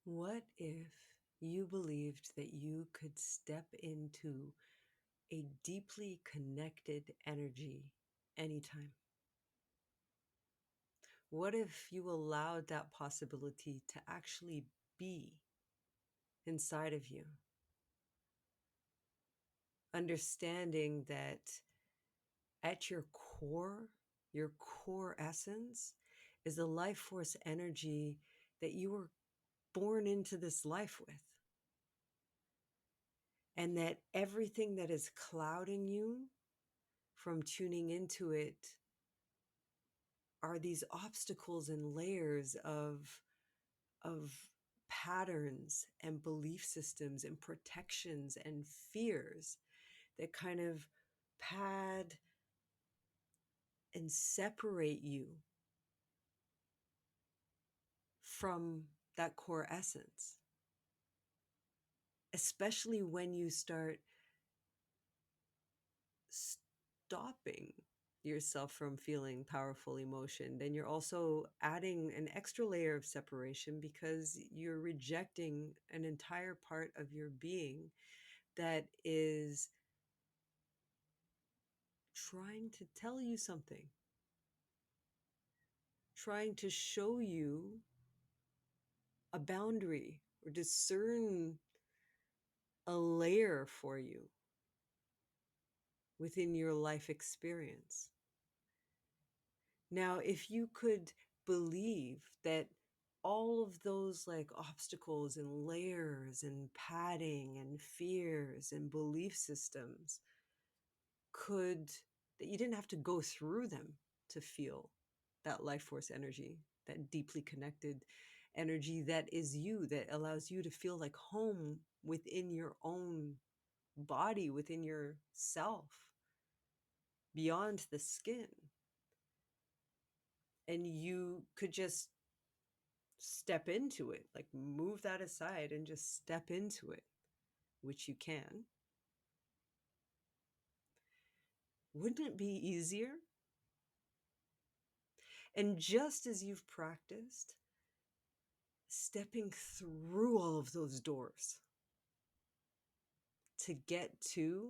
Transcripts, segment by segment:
What if you believed that you could step into a deeply connected energy anytime? What if you allowed that possibility to actually be inside of you? Understanding that at your core essence is a life force energy that you were born into this life with. And that everything that is clouding you from tuning into it are these obstacles and layers of patterns and belief systems and protections and fears that kind of pad and separate you from that core essence, especially when you start stopping yourself from feeling powerful emotion. Then you're also adding an extra layer of separation because you're rejecting an entire part of your being that is trying to tell you something, trying to show you a boundary or discern a layer for you within your life experience. Now, if you could believe that all of those like obstacles and layers and padding and fears and belief systems could, that you didn't have to go through them to feel that life force energy, that deeply connected energy that is you, that allows you to feel like home within your own body, within yourself, beyond the skin. And you could just step into it, like move that aside and just step into it, which you can. Wouldn't it be easier? And just as you've practiced stepping through all of those doors to get to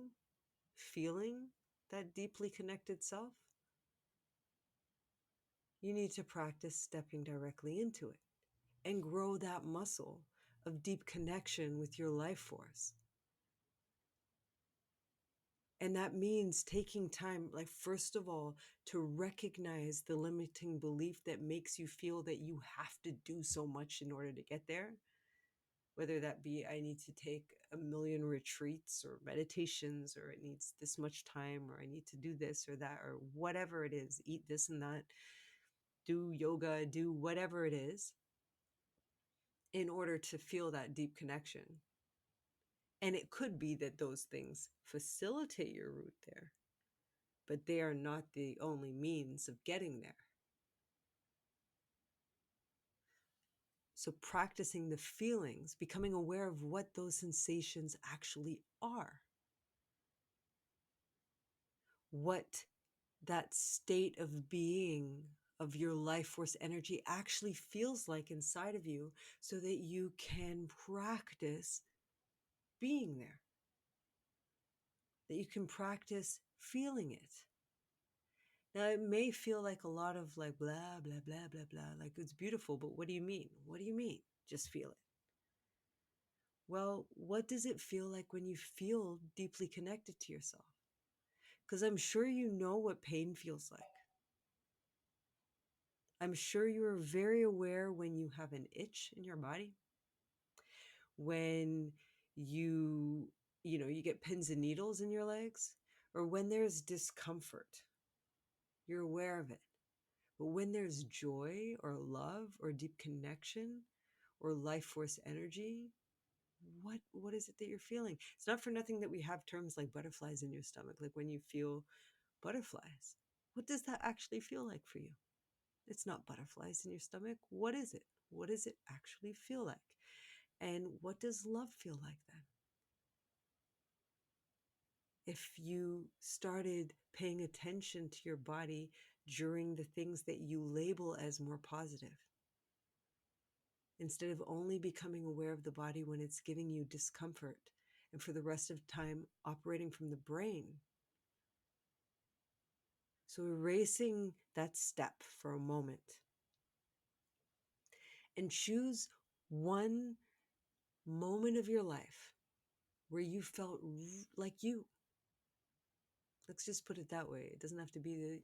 feeling that deeply connected self, you need to practice stepping directly into it and grow that muscle of deep connection with your life force. And that means taking time, like, first of all, to recognize the limiting belief that makes you feel that you have to do so much in order to get there. Whether that be, I need to take a million retreats or meditations, or it needs this much time, or I need to do this or that, or whatever it is, eat this and that, do yoga, do whatever it is, in order to feel that deep connection. And it could be that those things facilitate your route there, but they are not the only means of getting there. So practicing the feelings, becoming aware of what those sensations actually are, what that state of being of your life force energy actually feels like inside of you, so that you can practice being there, that you can practice feeling it. Now, it may feel like a lot of like blah, blah, blah, blah, blah, like it's beautiful, but what do you mean? What do you mean? Just feel it. Well, what does it feel like when you feel deeply connected to yourself? Because I'm sure you know what pain feels like. I'm sure you are very aware when you have an itch in your body, when you get pins and needles in your legs, or when there's discomfort. You're aware of it. But when there's joy or love or deep connection or life force energy, what is it that you're feeling? It's not for nothing that we have terms like butterflies in your stomach. Like when you feel butterflies, what does that actually feel like for you? It's not butterflies in your stomach. What is it? What does it actually feel like? And what does love feel like then? If you started paying attention to your body during the things that you label as more positive, instead of only becoming aware of the body when it's giving you discomfort, and for the rest of time operating from the brain. So erasing that step for a moment and choose one moment of your life where you felt like you. Let's just put it that way. It doesn't have to be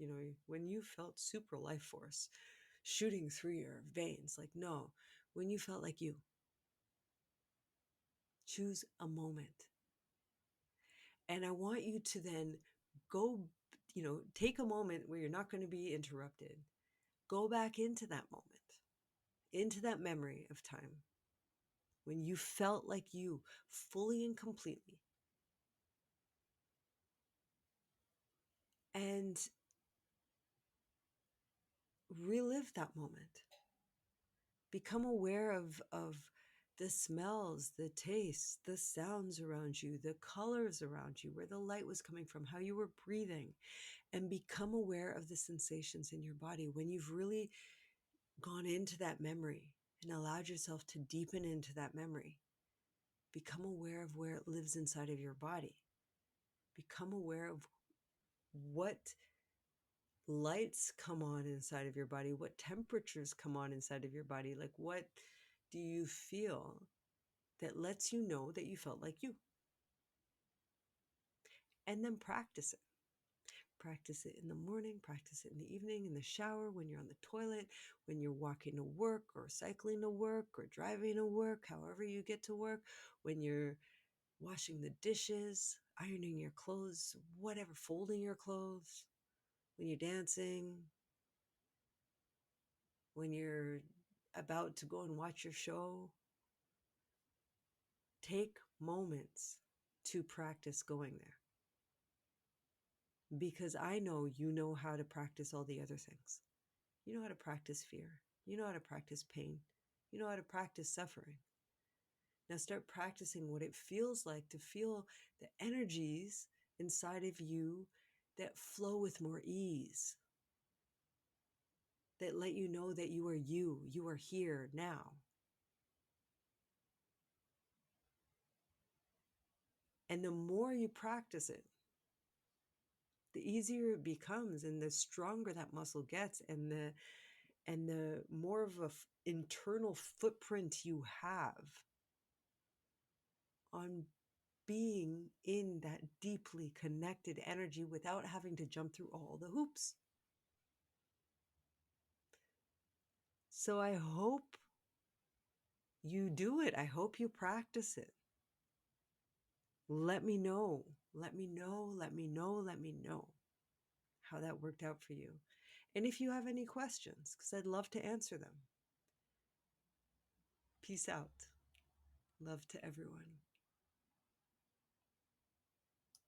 when you felt super life force shooting through your veins. Like, no, when you felt like you. Choose a moment. And I want you to then go, take a moment where you're not going to be interrupted. Go back into that moment, into that memory of time when you felt like you fully and completely. And relive that moment. Become aware of the smells, the tastes, the sounds around you, the colors around you, where the light was coming from, how you were breathing, and become aware of the sensations in your body when you've really gone into that memory and allowed yourself to deepen into that memory. Become aware of where it lives inside of your body. Become aware of what lights come on inside of your body, what temperatures come on inside of your body. Like, what do you feel that lets you know that you felt like you? And then practice it. Practice it in the morning, practice it in the evening, in the shower, when you're on the toilet, when you're walking to work or cycling to work or driving to work, however you get to work, when you're washing the dishes, ironing your clothes, whatever, folding your clothes, when you're dancing, when you're about to go and watch your show. Take moments to practice going there. Because I know you know how to practice all the other things. You know how to practice fear. You know how to practice pain. You know how to practice suffering. Now start practicing what it feels like to feel the energies inside of you that flow with more ease, that let you know that you are you. You are here now. And the more you practice it, the easier it becomes and the stronger that muscle gets, and the more of a internal footprint you have on being in that deeply connected energy without having to jump through all the hoops. So I hope you do it. I hope you practice it. Let me know. Let me know. Let me know. Let me know how that worked out for you. And if you have any questions, because I'd love to answer them. Peace out. Love to everyone.